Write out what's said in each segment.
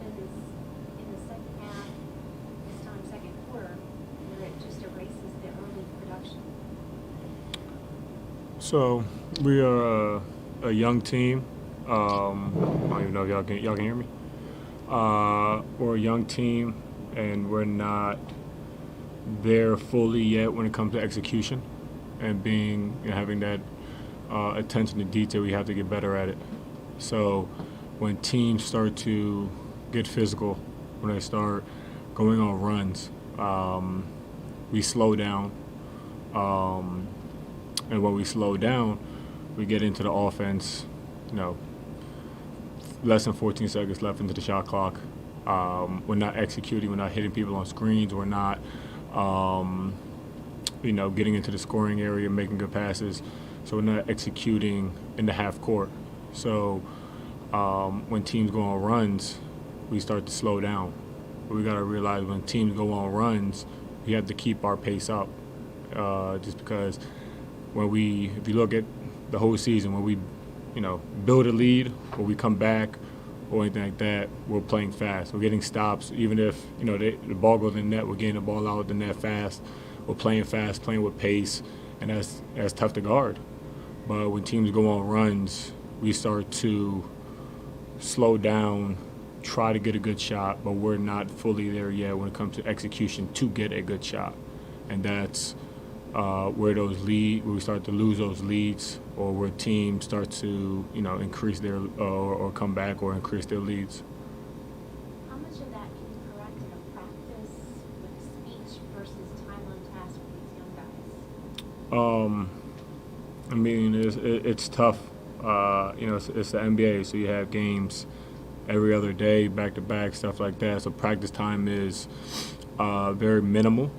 happens in the second half, this time second quarter, where it just erases the early production? So we are a young team. I don't even know if y'all can hear me. We're a young team, and we're not there fully yet when it comes to execution and being having that attention to detail. We have to get better at it. So when teams start to get physical, when they start going on runs, we slow down. Um, and when we slow down, we get into the offense. You know, less than 14 seconds left into the shot clock. We're not executing. We're not hitting people on screens. We're not, um, getting into the scoring area, making good passes. So we're not executing in the half court. So when teams go on runs, we start to slow down. But we got to realize when teams go on runs, we have to keep our pace up. Just because if you look at the whole season, when we build a lead or we come back or anything like that, we're playing fast. We're getting stops. Even if, the ball goes in the net, we're getting the ball out of the net fast. We're playing fast, playing with pace, and that's tough to guard. But when teams go on runs, we start to slow down, try to get a good shot, but we're not fully there yet when it comes to execution to get a good shot. And that's where we start to lose those leads, or where teams start to increase their or come back or increase their leads. How much of that can you correct in a practice with speech versus time on task with these young guys? I mean, it's tough. It's the NBA, so you have games every other day, back to back, stuff like that. So practice time is very minimal.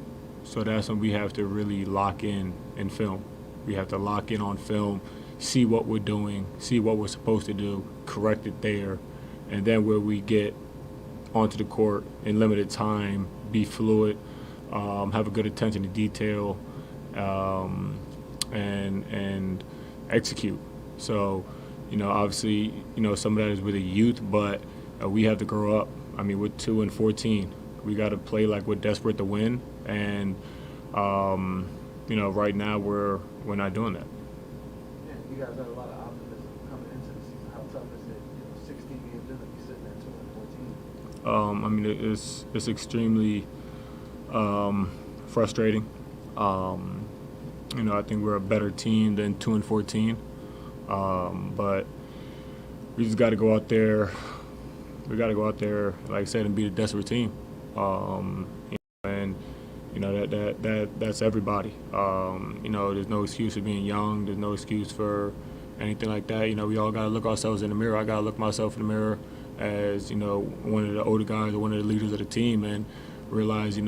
So that's when we have to really lock in film. We have to lock in on film, see what we're doing, see what we're supposed to do, correct it there, and then where we get onto the court in limited time, be fluid, have a good attention to detail, and execute. So, obviously, some of that is with the youth, but we have to grow up. I mean, we're 2-14. We got to play like we're desperate to win, and right now we're not doing that. Yeah, you guys have a lot of optimism coming into the season. How tough is it? 16 games in to be sitting at 2-14. I mean, it's extremely frustrating. I think we're a better team than 2-14, but we just got to go out there. We got to go out there, like I said, and be a desperate team. And that's everybody. There's no excuse for being young. There's no excuse for anything like that. We all got to look ourselves in the mirror. I got to look myself in the mirror as one of the older guys or one of the leaders of the team, and realize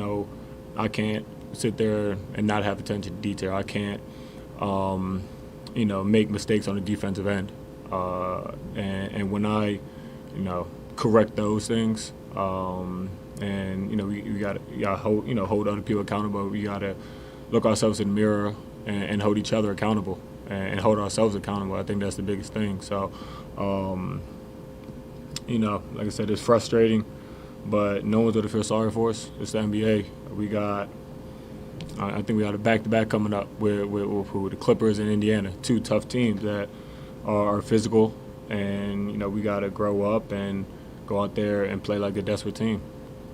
I can't sit there and not have attention to detail. I can't make mistakes on the defensive end. And when I correct those things. We got to hold other people accountable. We got to look ourselves in the mirror and hold each other accountable and hold ourselves accountable. I think that's the biggest thing. So, like I said, it's frustrating, but no one's going to feel sorry for us. It's the NBA. I think we got a back-to-back coming up with the Clippers and Indiana, two tough teams that are physical, and we got to grow up and go out there and play like a desperate team.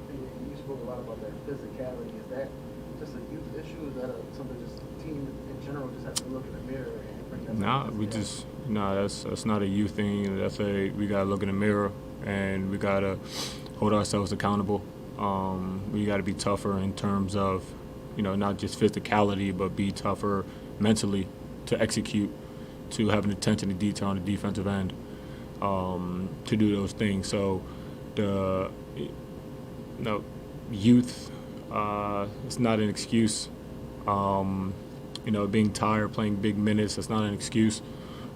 You spoke a lot about that physicality. Is that just a youth issue? Is that something just the team in general just have to look in the mirror and bring that? That's not a youth thing. We got to look in the mirror and we got to hold ourselves accountable. We got to be tougher in terms of, not just physicality, but be tougher mentally to execute, to have an attention to detail on the defensive end, to do those things. So the youth, it's not an excuse. Being tired, playing big minutes, it's not an excuse.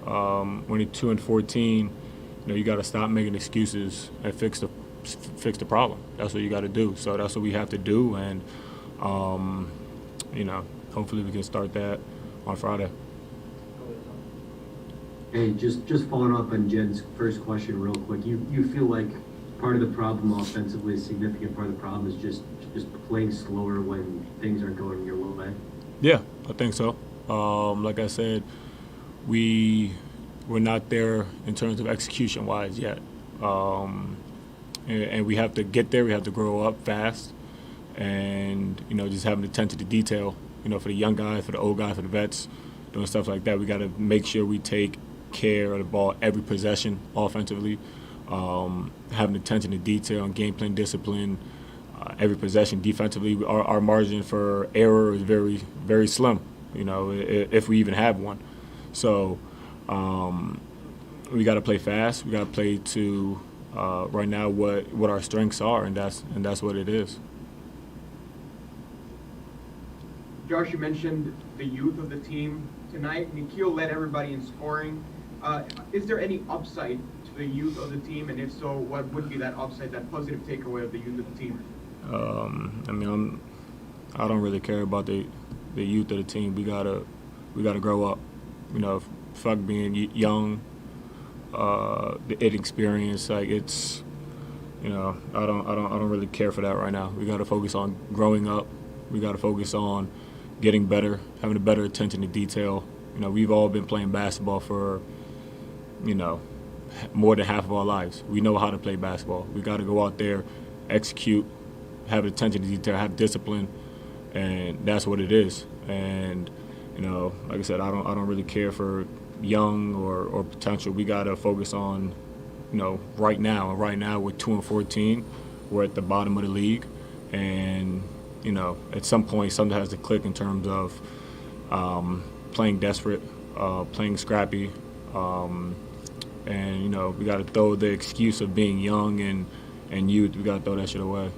When you're 2-14, you got to stop making excuses and fix the problem. That's what you got to do. So that's what we have to do, and hopefully we can start that on Friday. Hey, just following up on Jed's first question real quick. You feel like part of the problem offensively, a significant part of the problem is just playing slower when things aren't going your way? Yeah, I think so. Like I said, we're not there in terms of execution-wise yet. And we have to get there. We have to grow up fast, and just having attention to detail. For the young guys, for the old guys, for the vets, doing stuff like that. We got to make sure we take care of the ball every possession offensively. Having attention to detail and game plan discipline every possession defensively. Our margin for error is very, very slim. If we even have one. So we got to play fast. We got to play to right now what our strengths are, and that's what it is. Josh, you mentioned the youth of the team tonight. Nikhil led everybody in scoring. Is there any upside to the youth of the team, and if so, what would be that upside, that positive takeaway of the youth of the team? I don't really care about the youth of the team. We gotta grow up. Fuck being young, the inexperience. Like it's, I don't really care for that right now. We gotta focus on growing up. We gotta focus on getting better, having a better attention to detail. We've all been playing basketball for, more than half of our lives. We know how to play basketball. We got to go out there, execute, have attention to detail, have discipline, and that's what it is. And like I said, I don't really care for young or potential. We got to focus on, right now. And right now we're 2-14. We're at the bottom of the league, and at some point something has to click in terms of playing desperate, playing scrappy, and we got to throw the excuse of being young and youth. We got to throw that shit away.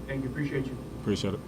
Thank you. Appreciate you. Appreciate it.